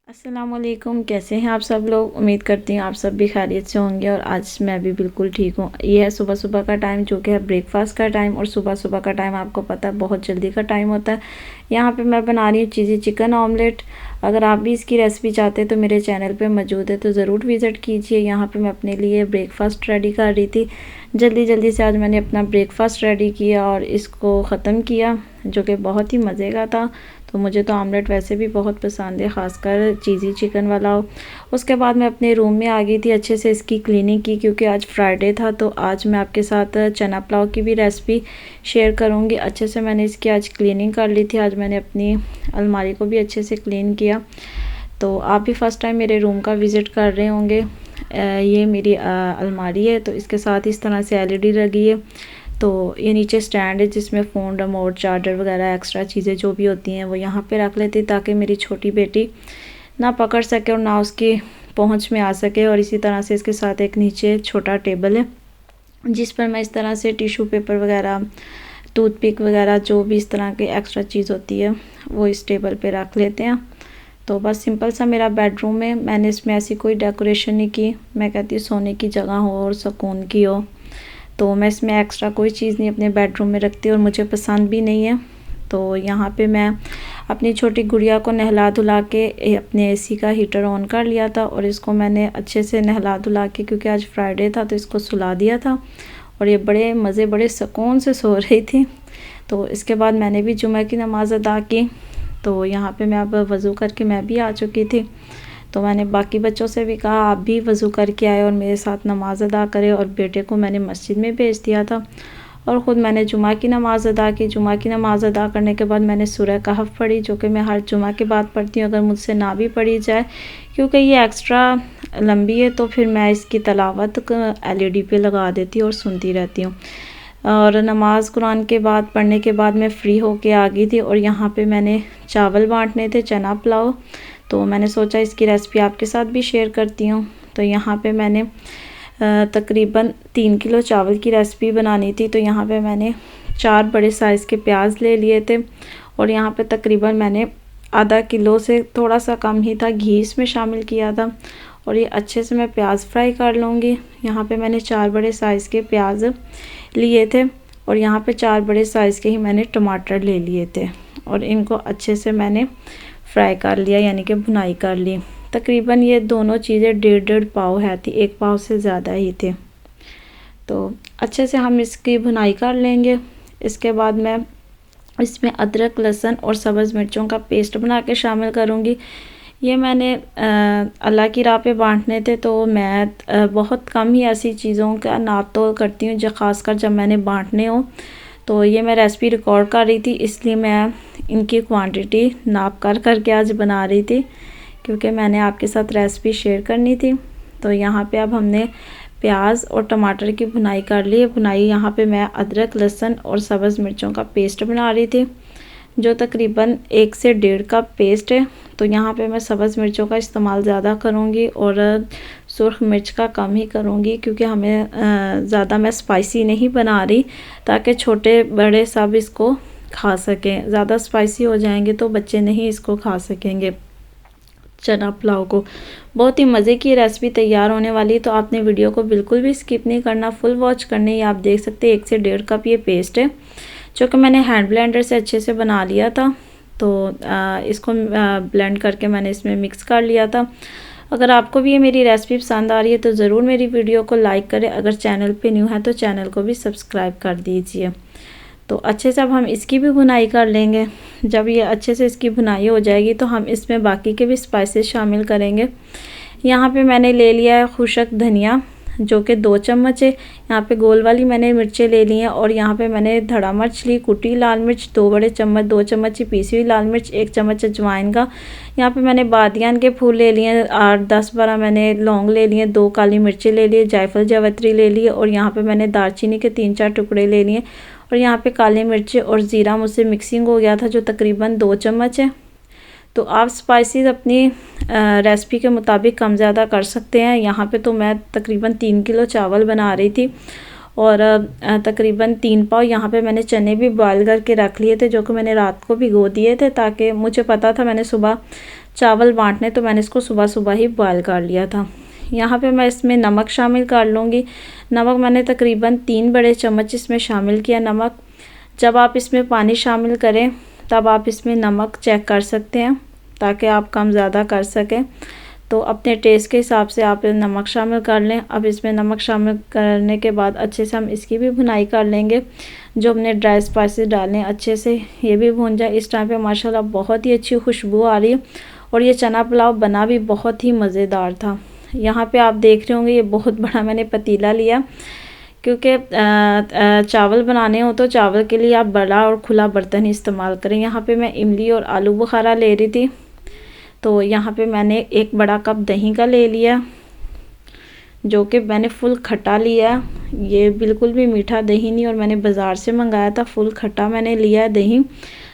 अस्सलामुअलैकुम, कैसे हैं आप सब लोग। उम्मीद करती हूँ आप सब भी खैरियत से होंगे और आज मैं भी बिल्कुल ठीक हूँ। ये है सुबह सुबह का टाइम जो कि है ब्रेकफास्ट का टाइम, और सुबह सुबह का टाइम आपको पता है बहुत जल्दी का टाइम होता है। यहाँ पे मैं बना रही हूँ चीज़ी चिकन ऑमलेट। अगर आप भी इसकी रेसिपी चाहते हैं तो मेरे चैनल पे मौजूद है, तो ज़रूर विज़िट कीजिए। यहाँ पे मैं अपने लिए ब्रेकफास्ट रेडी कर रही थी। जल्दी जल्दी से आज मैंने अपना ब्रेकफास्ट रेडी किया और इसको ख़त्म किया, जो कि बहुत ही मज़े का था। तो मुझे तो ऑमलेट वैसे भी बहुत पसंद है, ख़ासकर चीज़ी चिकन वाला हो। उसके बाद मैं अपने रूम में आ गई थी, अच्छे से इसकी क्लीनिंग की क्योंकि आज फ्राइडे था। तो आज मैं आपके साथ चना पुलाव की भी रेसिपी शेयर करूंगी। अच्छे से मैंने इसकी आज क्लीनिंग कर ली थी। आज मैंने अपनी अलमारी को भी अच्छे से क्लीन किया। तो आप भी फ़र्स्ट टाइम मेरे रूम का विज़िट कर रहे होंगे। ये मेरी अलमारी है, तो इसके साथ इस तरह से एलईडी लगी है। तो ये नीचे स्टैंड है जिसमें फ़ोन, रिमोट, चार्जर वगैरह एक्स्ट्रा चीज़ें जो भी होती हैं वो यहाँ पे रख लेती, ताकि मेरी छोटी बेटी ना पकड़ सके और ना उसकी पहुँच में आ सके। और इसी तरह से इसके साथ एक नीचे छोटा टेबल है जिस पर मैं इस तरह से टिशू पेपर वगैरह, टूथपिक वगैरह, जो भी इस तरह की एक्स्ट्रा चीज़ होती है वो इस टेबल पर रख लेते हैं। तो बस सिंपल सा मेरा बेडरूम है। मैंने इसमें ऐसी कोई डेकोरेशन नहीं की। मैं कहती हूँ सोने की जगह हो और सुकून की हो, तो मैं इसमें एक्स्ट्रा कोई चीज़ नहीं अपने बेडरूम में रखती और मुझे पसंद भी नहीं है। तो यहाँ पे मैं अपनी छोटी गुड़िया को नहला धुला के अपने एसी का हीटर ऑन कर लिया था, और इसको मैंने अच्छे से नहला धुला के, क्योंकि आज फ्राइडे था, तो इसको सुला दिया था। और ये बड़े मज़े, बड़े सुकून से सो रही थी। तो इसके बाद मैंने भी जुमा की नमाज़ अदा की। तो यहाँ पे मैं अब वज़ू करके मैं भी आ चुकी थी। तो मैंने बाकी बच्चों से भी कहा आप भी वज़ू करके आए और मेरे साथ नमाज़ अदा करें, और बेटे को मैंने मस्जिद में भेज दिया था और ख़ुद मैंने जुमा की नमाज़ अदा की। जुमा की नमाज़ अदा करने के बाद मैंने सूरह कहफ़ पढ़ी, जो कि मैं हर जुमा के बाद पढ़ती हूँ। अगर मुझसे ना भी पढ़ी जाए क्योंकि ये एक्स्ट्रा लंबी है, तो फिर मैं इसकी तलावत एलईडी पे लगा देती हूँ और सुनती रहती हूँ। और नमाज़ कुरान के बाद पढ़ने के बाद मैं फ़्री होके आ गई थी, और यहाँ पे मैंने चावल बांटने थे, चना पुलाव। तो मैंने सोचा इसकी रेसिपी आपके साथ भी शेयर करती हूँ। तो यहाँ पे मैंने तकरीबन 3 किलो चावल की रेसिपी बनानी थी। तो यहाँ पे मैंने 4 बड़े साइज़ के प्याज ले लिए थे, और यहाँ पे तकरीबन मैंने आधा किलो से थोड़ा सा कम ही था घी इसमें शामिल किया था। और ये अच्छे से मैं प्याज फ्राई कर लूँगी। यहाँ पे मैंने 4 बड़े साइज़ के प्याज लिए थे, और यहाँ पे 4 बड़े साइज़ के ही मैंने टमाटर ले लिए थे, और इनको अच्छे से मैंने फ्राई कर लिया, यानी कि भुनाई कर ली। तकरीबन ये दोनों चीज़ें 1.5 पाव है थी, 1 पाव से ज़्यादा ही थे। तो अच्छे से हम इसकी भुनाई कर लेंगे। इसके बाद मैं इसमें अदरक, लहसुन और सब्ज़ मिर्चों का पेस्ट बना के शामिल करूँगी। ये मैंने अल्लाह की राह पे बांटने थे, तो मैं बहुत कम ही ऐसी चीज़ों का नाप तोल करती हूँ जो ख़ासकर जब मैंने बांटने हो। तो ये मैं रेसिपी रिकॉर्ड कर रही थी, इसलिए मैं इनकी क्वांटिटी नाप कर के आज बना रही थी, क्योंकि मैंने आपके साथ रेसिपी शेयर करनी थी। तो यहाँ पे अब हमने प्याज और टमाटर की भुनाई कर ली है। भुनाई यहाँ पे मैं अदरक, लहसुन और सब्ज़ मिर्चों का पेस्ट बना रही थी, जो तकरीबन 1 से 1.5 कप पेस्ट है। तो यहाँ पे मैं सब्ज़ मिर्चों का इस्तेमाल ज़्यादा करूँगी और सुर्ख मिर्च का कम ही करूँगी, क्योंकि हमें ज़्यादा मैं स्पाइसी नहीं बना रही, ताकि छोटे बड़े सब इसको खा सकें। ज़्यादा स्पाइसी हो जाएंगे तो बच्चे नहीं इसको खा सकेंगे। चना पुलाव को बहुत ही मज़े की रेसिपी तैयार होने वाली है, तो आपने वीडियो को बिल्कुल भी स्किप नहीं करना, फुल वॉच करनी है। आप देख सकते हैं 1 से 1.5 कप ये पेस्ट है, जो कि मैंने हैंड ब्लेंडर से अच्छे से बना लिया था। तो इसको ब्लेंड करके मैंने इसमें मिक्स कर लिया था। अगर आपको भी ये मेरी रेसिपी पसंद आ रही है तो ज़रूर मेरी वीडियो को लाइक करें। अगर चैनल पे न्यू है तो चैनल को भी सब्सक्राइब कर दीजिए। तो अच्छे से अब हम इसकी भी भुनाई कर लेंगे। जब ये अच्छे से इसकी भुनाई हो जाएगी तो हम इसमें बाकी के भी स्पाइसेस शामिल करेंगे। यहाँ पे मैंने ले लिया है खुशक धनिया, जो कि 2 चम्मच है। यहाँ पे गोल वाली मैंने मिर्चें ले ली हैं, और यहाँ पे मैंने धड़ा मिर्च ली, कुटी लाल मिर्च 2 बड़े चम्मच, 2 चम्मच ही पीसी हुई लाल मिर्च, 1 चम्मच अजवाइन का। यहाँ पे मैंने बादियान के फूल ले लिए हैं, 8-10-12 मैंने लौंग ले लिए, 2 काली मिर्चें ले लिए, जायफल जावित्री ले लिए, और यहाँ पे मैंने दालचीनी के 3-4 टुकड़े ले लिए, और यहाँ पे काली मिर्चें और ज़ीरा मुझसे मिक्सिंग हो गया था, जो तकरीबन 2 चम्मच है। तो आप स्पाइसेस अपनी रेसिपी के मुताबिक कम ज़्यादा कर सकते हैं। यहाँ पे तो मैं तकरीबन 3 किलो चावल बना रही थी, और तकरीबन 3 पाव यहाँ पे मैंने चने भी बॉयल करके रख लिए थे, जो कि मैंने रात को भिगो दिए थे, ताकि मुझे पता था मैंने सुबह चावल बांटने, तो मैंने इसको सुबह सुबह ही बॉयल कर लिया था। यहाँ पे मैं इसमें नमक शामिल कर लूँगी। नमक मैंने तकरीबन 3 बड़े चम्मच इसमें शामिल किया नमक। जब आप इसमें पानी शामिल करें तब आप इसमें नमक चेक कर सकते हैं, ताकि आप कम ज़्यादा कर सकें। तो अपने टेस्ट के हिसाब से आप नमक शामिल कर लें। अब इसमें नमक शामिल करने के बाद अच्छे से हम इसकी भी भुनाई कर लेंगे। जो हमने ड्राई स्पाइसेस डाले हैं अच्छे से ये भी भून जाए। इस टाइम पे माशाल्लाह बहुत ही अच्छी खुशबू आ रही है और ये चना पुलाव बना भी बहुत ही मज़ेदार था। यहाँ पे आप देख रहे होंगे ये बहुत बड़ा मैंने पतीला लिया, क्योंकि चावल बनाने हो तो चावल के लिए आप बड़ा और खुला बर्तन इस्तेमाल करें। यहाँ पे मैं इमली और आलू बुखारा ले रही थी, तो यहाँ पे मैंने 1 बड़ा कप दही का ले लिया, जो कि मैंने फुल खट्टा लिया। ये बिल्कुल भी मीठा दही नहीं, और मैंने बाज़ार से मंगाया था, फुल खट्टा मैंने लिया है दही।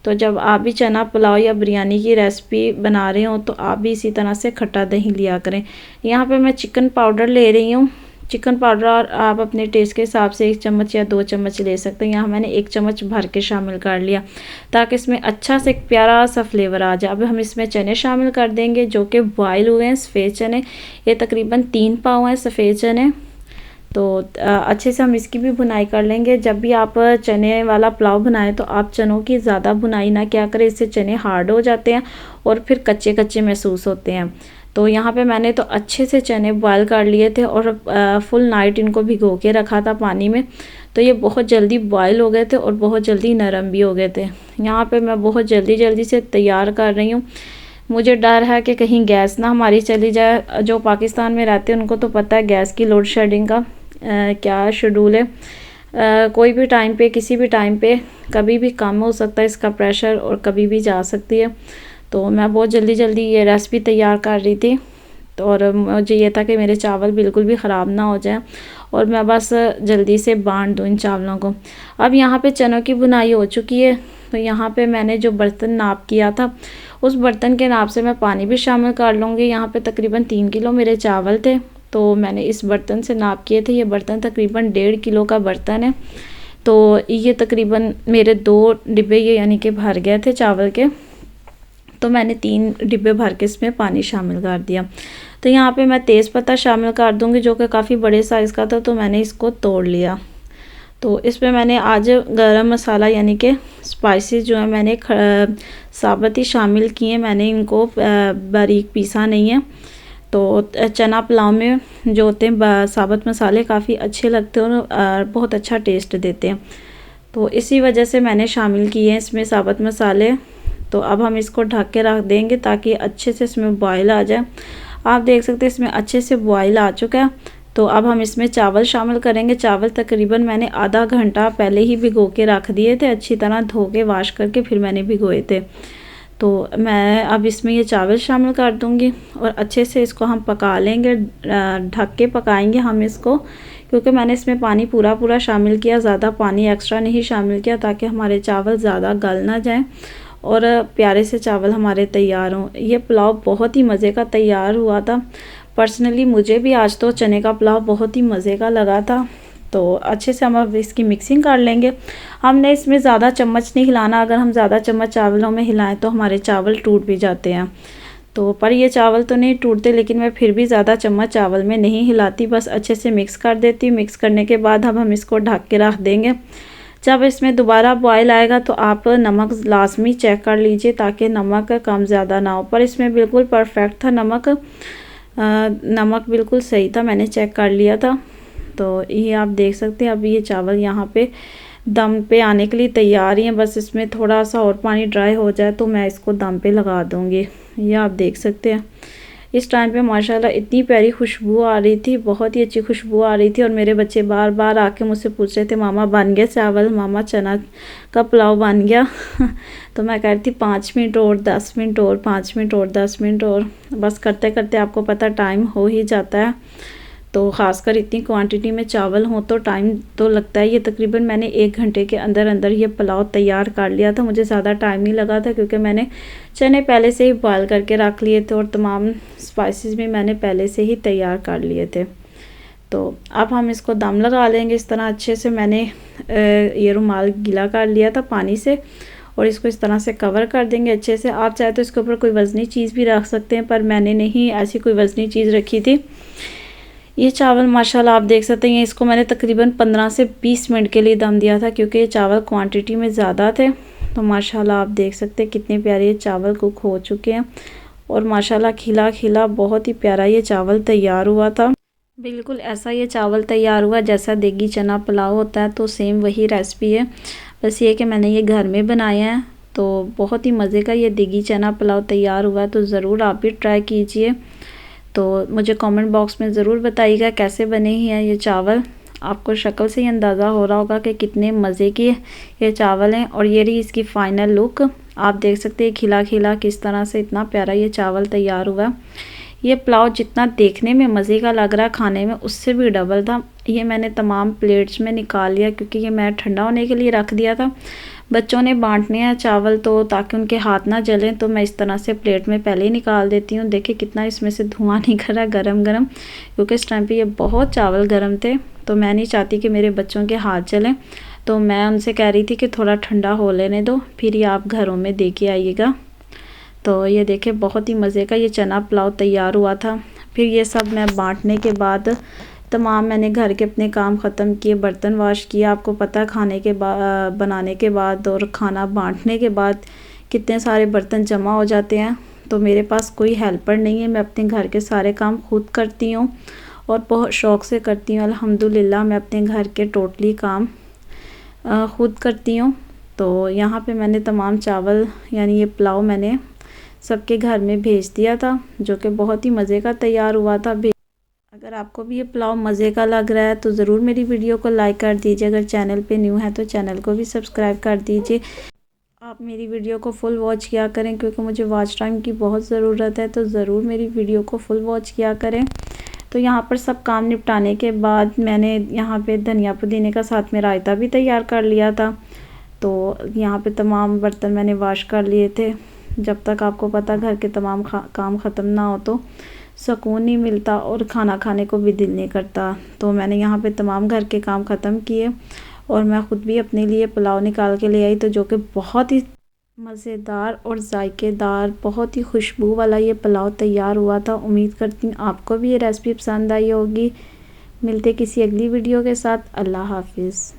तो जब आप भी चना पुलाव या बिरयानी की रेसिपी बना रहे हो तो आप भी इसी तरह से खट्टा दही लिया करें। यहाँ पे मैं चिकन पाउडर ले रही हूँ। चिकन पाउडर आप अपने टेस्ट के हिसाब से 1 चम्मच या 2 चम्मच ले सकते हैं। यहाँ मैंने 1 चम्मच भर के शामिल कर लिया, ताकि इसमें अच्छा से एक प्यारा सा फ्लेवर आ जाए। अब हम इसमें चने शामिल कर देंगे, जो कि बॉयल हुए हैं, सफ़ेद चने। ये तकरीबन 3 पाव हैं सफ़ेद चने। तो अच्छे से हम इसकी भी भुनाई कर लेंगे। जब भी आप चने वाला पुलाव बनाएं तो आप चनों की ज़्यादा भुनाई ना क्या करें, इससे चने हार्ड हो जाते हैं और फिर कच्चे कच्चे महसूस होते हैं। तो यहाँ पे मैंने तो अच्छे से चने बॉयल कर लिए थे और फुल नाइट इनको भिगो के रखा था पानी में, तो ये बहुत जल्दी बॉयल हो गए थे और बहुत जल्दी नरम भी हो गए थे। यहाँ पे मैं बहुत जल्दी से तैयार कर रही हूँ। मुझे डर है कि कहीं गैस ना हमारी चली जाए। जो पाकिस्तान में रहते हैं उनको तो पता है गैस की लोड शेडिंग का क्या शेड्यूल है। कोई भी टाइम पे, किसी भी टाइम पे, कभी भी कम हो सकता है इसका प्रेशर और कभी भी जा सकती है। तो मैं बहुत जल्दी ये रेसिपी तैयार कर रही थी, तो और मुझे ये था कि मेरे चावल बिल्कुल भी ख़राब ना हो जाए और मैं बस जल्दी से बांट दूँ इन चावलों को। अब यहाँ पे चनों की बुनाई हो चुकी है, तो यहाँ पे मैंने जो बर्तन नाप किया था उस बर्तन के नाप से मैं पानी भी शामिल कर लूँगी। यहाँ पे तकरीबन 3 किलो मेरे चावल थे, तो मैंने इस बर्तन से नाप किए थे। ये बर्तन तकरीबन 1.5 किलो का बर्तन है। तो ये तकरीबन मेरे 2 डिब्बे ये यानी कि भर गए थे चावल के, तो मैंने 3 डिब्बे भर के इसमें पानी शामिल कर दिया। तो यहाँ पे मैं तेज़पत्ता शामिल कर दूँगी, जो कि काफ़ी बड़े साइज़ का था, तो मैंने इसको तोड़ लिया। तो इसमें मैंने आज गरम मसाला यानी कि स्पाइसेस जो है मैंने साबुत ही शामिल किए, मैंने इनको बारीक पीसा नहीं है। तो चना पुलाव में जो होते हैं साबुत मसाले काफ़ी अच्छे लगते हैं और बहुत अच्छा टेस्ट देते हैं, तो इसी वजह से मैंने शामिल किए हैं इसमें साबुत मसाले। तो अब हम इसको ढक के रख देंगे ताकि अच्छे से इसमें बॉयल आ जाए। आप देख सकते हैं इसमें अच्छे से बॉयल आ चुका है। तो अब हम इसमें चावल शामिल करेंगे। चावल तकरीबन मैंने आधा घंटा पहले ही भिगो के रख दिए थे, अच्छी तरह धो के वॉश करके फिर मैंने भिगोए थे। तो मैं अब इसमें ये चावल शामिल कर दूंगी और अच्छे से इसको हम पका लेंगे, ढक के पकाएंगे हम इसको, क्योंकि मैंने इसमें पानी पूरा शामिल किया, ज़्यादा पानी एक्स्ट्रा नहीं शामिल किया, ताकि हमारे चावल ज़्यादा गल ना जाएं और प्यारे से चावल हमारे तैयार हों। ये पुलाव बहुत ही मज़े का तैयार हुआ था। पर्सनली मुझे भी आज तो चने का पुलाव बहुत ही मज़े का लगा था। तो अच्छे से हम अब इसकी मिक्सिंग कर लेंगे। हमने इसमें ज़्यादा चम्मच नहीं हिलाना, अगर हम ज़्यादा चम्मच चावलों में हिलाएं तो हमारे चावल टूट भी जाते हैं। तो पर ये चावल तो नहीं टूटते, लेकिन मैं फिर भी ज़्यादा चम्मच चावल में नहीं हिलाती, बस अच्छे से मिक्स कर देती हूँ। मिक्स करने के बाद अब हम इसको ढक के रख देंगे। जब इसमें दोबारा बॉयल आएगा तो आप नमक लाजमी चेक कर लीजिए, ताकि नमक कम ज़्यादा ना हो। पर इसमें बिल्कुल परफेक्ट था नमक बिल्कुल सही था, मैंने चेक कर लिया था। तो ये आप देख सकते हैं अब ये चावल यहाँ पे दम पे आने के लिए तैयार ही हैं। बस इसमें थोड़ा सा और पानी ड्राई हो जाए तो मैं इसको दम पे लगा दूँगी। ये आप देख सकते हैं इस टाइम पे माशाल्लाह इतनी प्यारी खुशबू आ रही थी, बहुत ही अच्छी खुशबू आ रही थी। और मेरे बच्चे बार बार आके मुझसे पूछ रहे थे, मामा बन गया चावल, मामा चना का पुलाव बन गया। तो मैं कह रही थी 5 मिनट और 10 मिनट और 5 मिनट और 10 मिनट और, बस करते करते आपको पता टाइम हो ही जाता है। तो ख़ासकर इतनी क्वांटिटी में चावल हो तो टाइम तो लगता है। ये तकरीबन मैंने 1 घंटे के अंदर अंदर ये पुलाव तैयार कर लिया था। मुझे ज़्यादा टाइम नहीं लगा था, क्योंकि मैंने चने पहले से ही बॉयल करके रख लिए थे और तमाम स्पाइसेस भी मैंने पहले से ही तैयार कर लिए थे। तो अब हम इसको दम लगा लेंगे इस तरह अच्छे से। मैंने ये रुमाल गीला कर लिया था पानी से और इसको इस तरह से कवर कर देंगे अच्छे से। आप चाहे तो इसके ऊपर कोई वज़नी चीज़ भी रख सकते हैं, पर मैंने नहीं ऐसी कोई वज़नी चीज़ रखी थी। ये चावल माशाल्लाह आप देख सकते हैं, इसको मैंने तकरीबन 15 से 20 मिनट के लिए दम दिया था, क्योंकि ये चावल क्वांटिटी में ज़्यादा थे। तो माशाल्लाह आप देख सकते हैं कितने प्यारे ये चावल कुक हो चुके हैं और माशाल्लाह खिला खिला बहुत ही प्यारा ये चावल तैयार हुआ था। बिल्कुल ऐसा ये चावल तैयार हुआ जैसा देगी चना पुलाव होता है, तो सेम वही रेसिपी है, बस ये कि मैंने ये घर में बनाया है। तो बहुत ही मज़े का ये देगी चना पुलाव तैयार हुआ, तो ज़रूर आप भी ट्राई कीजिए। तो मुझे कमेंट बॉक्स में ज़रूर बताइएगा कैसे बने ही हैं ये चावल। आपको शक्ल से ही अंदाज़ा हो रहा होगा कि कितने मज़े के ये चावल हैं। और ये रही इसकी फ़ाइनल लुक, आप देख सकते हैं खिला खिला किस तरह से इतना प्यारा ये चावल तैयार हुआ। ये पुलाव जितना देखने में मज़े का लग रहा है, खाने में उससे भी डबल था। ये मैंने तमाम प्लेट्स में निकाल लिया, क्योंकि ये मैं ठंडा होने के लिए रख दिया था। बच्चों ने बांटने हैं चावल, तो ताकि उनके हाथ ना जलें, तो मैं इस तरह से प्लेट में पहले ही निकाल देती हूँ। देखिए कितना इसमें से धुआं निकल रहा है गरम गरम, क्योंकि इस टाइम पे ये बहुत चावल गरम थे। तो मैं नहीं चाहती कि मेरे बच्चों के हाथ जलें, तो मैं उनसे कह रही थी कि थोड़ा ठंडा हो लेने दो, फिर ही आप घरों में दे के आइएगा। तो ये देखिए बहुत ही मज़े का ये चना पुलाव तैयार हुआ था। फिर ये सब मैं बांटने के बाद तमाम मैंने घर के अपने काम ख़त्म किए, बर्तन वॉश किया। आपको पता है खाने के बाद, बनाने के बाद और खाना बांटने के बाद कितने सारे बर्तन जमा हो जाते हैं। तो मेरे पास कोई हेल्पर नहीं है, मैं अपने घर के सारे काम खुद करती हूँ और बहुत शौक़ से करती हूँ। अल्हम्दुलिल्लाह मैं अपने घर के टोटली काम खुद करती हूँ। तो यहाँ पे मैंने तमाम चावल यानी ये पुलाव मैंने सबके घर में भेज दिया था, जो कि बहुत ही मज़े का तैयार हुआ था। अगर आपको भी ये पुलाव मज़े का लग रहा है तो ज़रूर मेरी वीडियो को लाइक कर दीजिए। अगर चैनल पे न्यू है तो चैनल को भी सब्सक्राइब कर दीजिए। आप मेरी वीडियो को फुल वॉच किया करें, क्योंकि मुझे वॉच टाइम की बहुत ज़रूरत है, तो ज़रूर मेरी वीडियो को फुल वॉच किया करें। तो यहाँ पर सब काम निपटाने के बाद मैंने यहाँ पे धनिया पुदीने का साथ में रायता भी तैयार कर लिया था। तो यहाँ पे तमाम बर्तन मैंने वॉश कर लिए थे। जब तक आपको पता घर के तमाम काम ख़त्म ना हो तो सुकून नहीं मिलता और खाना खाने को भी दिल नहीं करता। तो मैंने यहाँ पे तमाम घर के काम ख़त्म किए और मैं ख़ुद भी अपने लिए पुलाव निकाल के ले आई, तो जो कि बहुत ही मज़ेदार और जायकेदार बहुत ही खुशबू वाला ये पुलाव तैयार हुआ था। उम्मीद करती हूँ आपको भी ये रेसिपी पसंद आई होगी। मिलते किसी अगली वीडियो के साथ। अल्लाह हाफिज़।